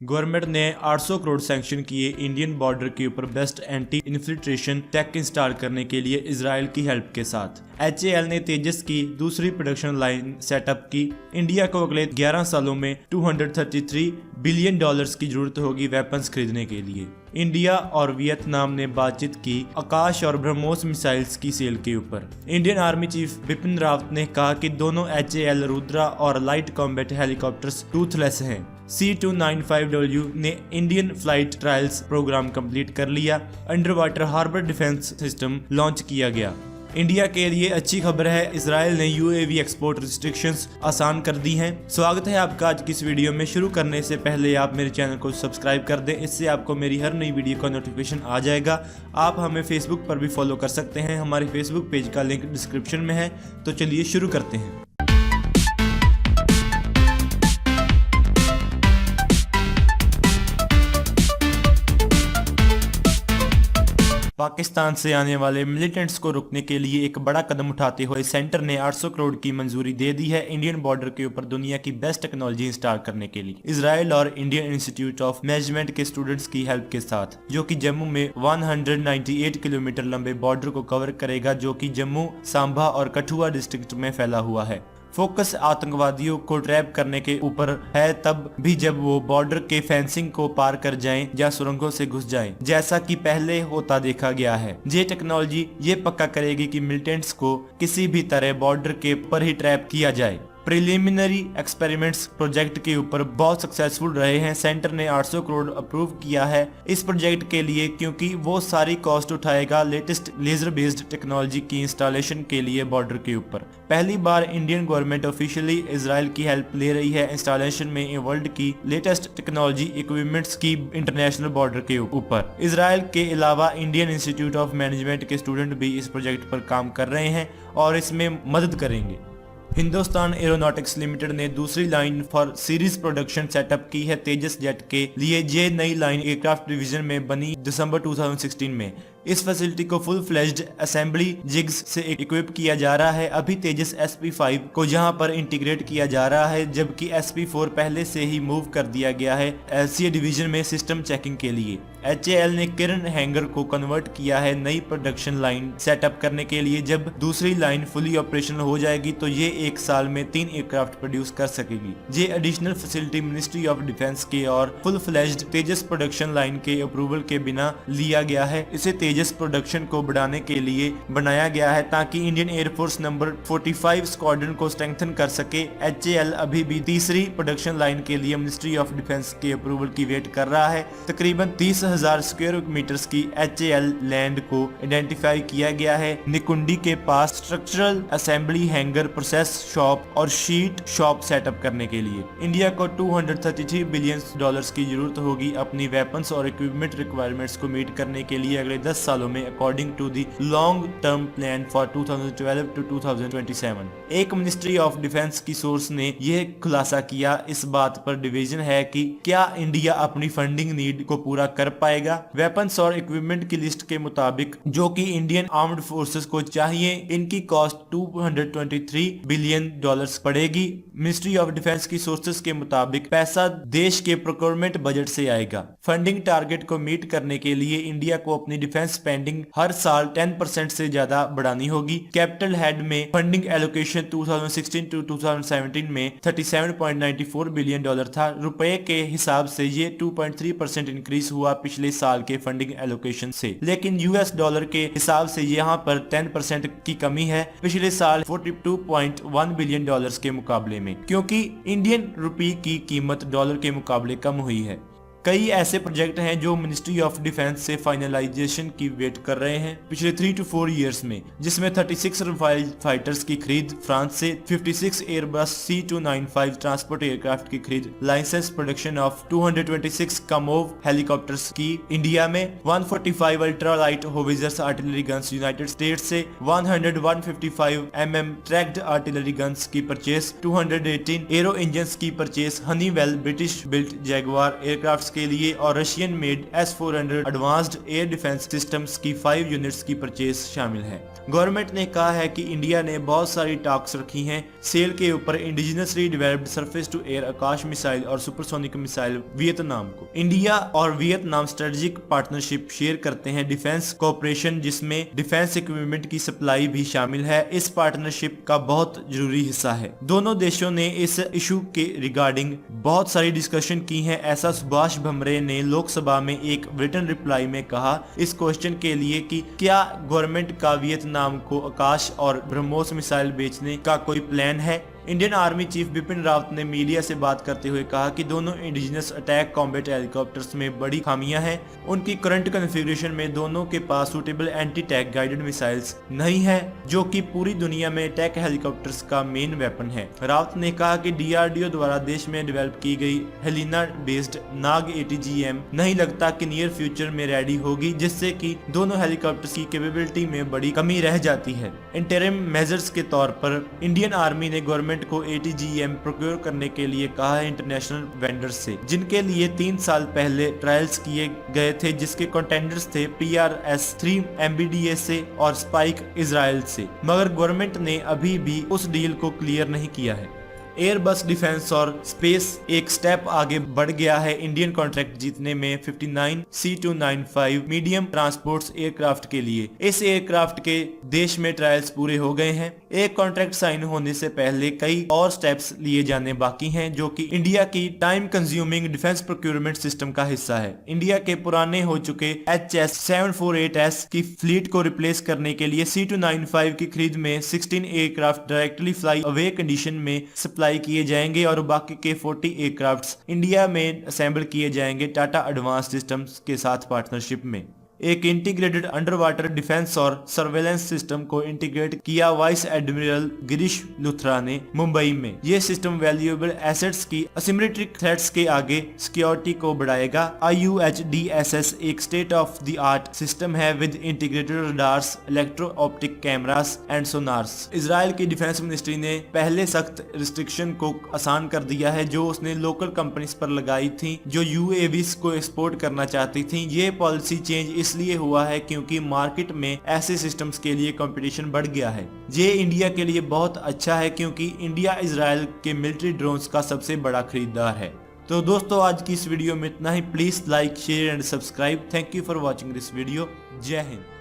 Government ने 800 crore sanction किए Indian border के ऊपर best anti infiltration tech install करने के लिए इजराइल की हेल्प के साथ। HAL ने तेजस की दूसरी प्रोडक्शन लाइन सेटअप की। इंडिया को अगले 11 सालों में $233 बिलियन की जरूरत होगी वेपन्स खरीदने के लिए। इंडिया और वियतनाम ने बातचीत की आकाश और ब्रह्मोस मिसाइल्स की सेल के ऊपर। Indian army chief Bipin Rawat ने कहा कि दोनों HAL रुद्रा और लाइट कॉम्बैट हेलीकॉप्टर्स टूथलेस हैं। C295W ने Indian flight trials program complete कर लिया। Under water harbour defence system launch किया गया। इंडिया के लिए अच्छी खबर है, इजराइल ने UAV एक्सपोर्ट रिस्ट्रिक्शंस आसान कर दी हैं। स्वागत है आपका आज की इस वीडियो में। शुरू करने से पहले आप मेरे चैनल को सब्सक्राइब कर दें, इससे आपको मेरी हर नई वीडियो का नोटिफिकेशन आ जाएगा। आप हमें फेसबुक पर भी फॉलो कर सकते हैं, हमारे फेसबुक पेज का लिंक डिस्क्रिप्शन में है। तो चलिए शुरू करते हैं। पाकिस्तान से आने वाले मिलिटेंट्स को रोकने के लिए एक बड़ा कदम उठाते हुए सेंटर ने 800 करोड़ की मंजूरी दे दी है इंडियन बॉर्डर के ऊपर दुनिया की बेस्ट टेक्नोलॉजी इंस्टॉल करने के लिए। इजराइल और इंडियन इंस्टीट्यूट ऑफ मैनेजमेंट के स्टूडेंट्स की हेल्प के साथ, जो कि जम्मू में 198 किलोमीटर लंबे बॉर्डर को कवर करेगा, जो कि जम्मू, सांबा और कठुआ डिस्ट्रिक्ट में फैला हुआ है। फोकस आतंकवादियों को ट्रैप करने के ऊपर है, तब भी जब वो बॉर्डर के फेंसिंग को पार कर जाएं या सुरंगों से घुस जाएं, जैसा कि पहले होता देखा गया है। ये टेक्नोलॉजी ये पक्का करेगी कि मिलिटेंट्स को किसी भी तरह बॉर्डर के ऊपर ही ट्रैप किया जाए। प्रिलिमिनरी एक्सपेरिमेंट्स प्रोजेक्ट के ऊपर बहुत सक्सेसफुल रहे हैं। सेंटर ने 800 करोड़ अप्रूव किया है इस प्रोजेक्ट के लिए, क्योंकि वो सारी कॉस्ट उठाएगा लेटेस्ट लेजर बेस्ड टेक्नोलॉजी की इंस्टॉलेशन के लिए बॉर्डर के ऊपर। पहली बार इंडियन गवर्नमेंट ऑफिशियली इजराइल की हेल्प ले रही है इंस्टॉलेशन में वर्ल्ड की लेटेस्ट टेक्नोलॉजी इक्विपमेंट्स की इंटरनेशनल बॉर्डर के ऊपर। इजराइल के अलावा इंडियन इंस्टीट्यूट ऑफ मैनेजमेंट के स्टूडेंट भी इस प्रोजेक्ट पर काम कर रहे हैं और इसमें मदद करेंगे। हिंदुस्तान एरोनॉटिक्स लिमिटेड ने दूसरी line for series production setup की है तेजस जेट के लिए। ये नई लाइन एयरक्राफ्ट डिवीजन में बनी दिसंबर 2016 में। इस फैसिलिटी को फुल फ्लेज्ड असेंबली जिग्स से इक्विप किया जा रहा है। अभी तेजस SP5 को यहाँ पर इंटीग्रेट किया जा रहा है, जबकि SP4 पहले से ही मूव कर दिया गया है LCA डिवीजन में सिस्टम चेकिंग के लिए। HAL ने किरण हैंगर को कन्वर्ट किया है नई प्रोडक्शन लाइन सेटअप करने के लिए। जब दूसरी लाइन फुली ऑपरेशनल हो जाएगी तो ये एक साल में 3 एयरक्राफ्ट प्रोड्यूस कर सकेगी। ये additional facility ministry of defence के और फुल फ्लेज्ड तेजस प्रोडक्शन लाइन के अप्रूवल के बिना लिया गया है। इसे तेजस प्रोडक्शन को बढ़ाने के लिए बनाया गया है ताकि इंडियन एयरफोर्स नंबर 45 स्क्वाड्रन को स्ट्रेंथन कर सके। HAL अभी भी तीसरी प्रोडक्शन लाइन के लिए मिनिस्ट्री ऑफ डिफेंस के अप्रूवल की वेट कर रहा है। तकरीबन 30,000 स्क्वायर मीटर्स की HAL लैंड को आइडेंटिफाई किया गया है। निकुंडी के पास structural assembly hangar, process shop और शीट शॉप सेटअप करने के लिए। इंडिया को $233 बिलियन की जरूरत होगी अपनी वेपन्स और इक्विपमेंट रिक्वायरमेंट्स को मीट करने के लिए अगले 10 सालों में, according to the long term plan for 2012 to 2027। एक मिनिस्ट्री ऑफ डिफेंस की सोर्स ने यह खुलासा किया। इस बात पर डिवीजन है कि क्या इंडिया अपनी फंडिंग नीड को पूरा कर पाएगा। वेपन्स और इक्विपमेंट की लिस्ट के मुताबिक, जो कि इंडियन आर्म्ड फोर्सेस को चाहिए, इनकी कॉस्ट $223 बिलियन पड़ेगी। मिनिस्ट्री ऑफ डिफेंस की सोर्सेस के मुताबिक पैसा देश के प्रोक्योरमेंट बजट से आएगा। फंडिंग टारगेट को मीट करने के लिए इंडिया को अपनी डिफेंस स्पेंडिंग हर साल 10% से ज्यादा बढ़ानी होगी। कैपिटल हेड में फंडिंग एलोकेशन 2016 to 2017 में $37.94 बिलियन था। रुपए के हिसाब से ये 2.3% इंक्रीज हुआ पिछले साल के फंडिंग एलोकेशन से, लेकिन US डॉलर के हिसाब से यहाँ पर 10% की कमी है पिछले साल $42.1 बिलियन के मुकाबले में, क्योंकि इंडियन रुपये की कीमत डॉलर के मुकाबले कम हुई है। कई ऐसे प्रोजेक्ट हैं जो मिनिस्ट्री ऑफ डिफेंस से फाइनलाइजेशन की वेट कर रहे हैं पिछले 3 to 4 इयर्स में, जिसमें 36 रफाल फाइटर्स की खरीद फ्रांस से, 56 एयरबस C295 ट्रांसपोर्ट एयरक्राफ्ट की खरीद, licence production of 226 Kamov helicopters की इंडिया में, 145 ultra light howitzers artillery guns United States से, 155 mm ट्रैक्ड आर्टिलरी गन्स की परचेस, 218 एरो इंजन की purchase, Honeywell British built Jaguar aircraft के लिए और Russian made S-400 advanced air defence systems की 5 units की परचेज शामिल है। गवर्नमेंट ने कहा है कि इंडिया ने बहुत सारी टॉक्स रखी हैं सेल के ऊपर indigenously developed surface to air Akash missile और सुपरसोनिक मिसाइल वियतनाम को। इंडिया और वियतनाम स्ट्रेटेजिक पार्टनरशिप शेयर करते हैं डिफेंस कोऑपरेशन, जिसमें डिफेंस इक्विपमेंट की सप्लाई भी शामिल है। इस पार्टनरशिप का बहुत जरूरी हिस्सा है। दोनों देशों ने इस इशू के रिगार्डिंग बहुत सारी डिस्कशन की है। ऐसा सुभाष भमरे ने लोकसभा में एक रिटन रिप्लाई में कहा इस क्वेश्चन के लिए कि क्या गवर्नमेंट का वियतनाम को आकाश और ब्रह्मोस मिसाइल बेचने का कोई प्लान है। Indian army chief Bipin Rawat ने मीडिया से बात करते हुए कहा कि दोनों इंडिजिनस अटैक कॉम्बैट हेलीकॉप्टर्स में बड़ी खामियां हैं। उनकी करंट कॉन्फ़िगरेशन में दोनों के पास suitable anti tank guided missiles नहीं है, जो कि पूरी दुनिया में अटैक हेलीकॉप्टर्स का मेन वेपन है। रावत ने कहा कि DRDO द्वारा देश में डेवलप की गई हेलिना बेस्ड नाग ATGM नहीं लगता कि नियर फ्यूचर में रेडी होगी, जिससे कि दोनों हेलीकॉप्टर्स की कैपेबिलिटी में बड़ी कमी रह जाती है। इंटरिम मेजर्स के तौर पर इंडियन आर्मी ने गवर्नमेंट को ATGM प्रोक्योर करने के लिए कहा है इंटरनेशनल वेंडर्स से, जिनके लिए 3 साल पहले ट्रायल्स किए गए थे, जिसके कंटेंडर्स थे PRS-3 MBDA से और स्पाइक इजराइल से, मगर गवर्नमेंट ने अभी भी उस डील को क्लियर नहीं किया है। एयरबस डिफेंस और स्पेस एक स्टेप आगे बढ़ गया है इंडियन कॉन्ट्रैक्ट जीतने में 59 C295 मीडियम ट्रांसपोर्ट्स एयरक्राफ्ट के लिए। इस एयरक्राफ्ट के देश में ट्रायल्स पूरे हो गए हैं। एक कॉन्ट्रैक्ट साइन होने से पहले कई और स्टेप्स लिए जाने बाकी हैं, जो कि इंडिया की time consuming defence procurement system का हिस्सा है। इंडिया के पुराने हो चुके HS-748S की फ्लीट को रिप्लेस करने के लिए C295 की खरीद में 16 aircraft directly fly away condition में सप्लाई किए जाएंगे और बाकी के 40 एयरक्राफ्ट्स इंडिया में असेंबल किए जाएंगे टाटा एडवांस सिस्टम्स के साथ पार्टनरशिप में। एक इंटीग्रेटेड अंडर वाटर डिफेंस और सर्वेलेंस सिस्टम को इंटीग्रेट किया वाइस एडमिरल गिरीश लुथरा ने मुंबई में। ये सिस्टम वैल्यूएबल एसेट्स की असिमेट्रिक थ्रेट्स के आगे सिक्योरिटी को बढ़ाएगा। IUHDSS एक state of the art system है with integrated radars, electro optic cameras and sonars. Israel की डिफेंस मिनिस्ट्री ने पहले सख्त रिस्ट्रिक्शन को आसान कर दिया है जो उसने लोकल कंपनीज पर लगाई थी जो UAVs को एक्सपोर्ट करना चाहती थी। ये पॉलिसी चेंज इसलिए हुआ है क्योंकि मार्केट में ऐसे सिस्टम्स के लिए कंपटीशन बढ़ गया है। ये इंडिया के लिए बहुत अच्छा है क्योंकि इंडिया इजराइल के मिलिट्री ड्रोन्स का सबसे बड़ा खरीदार है। तो दोस्तों आज की इस वीडियो में इतना ही। Please like, share and subscribe. Thank you for watching this video. जय हिंद।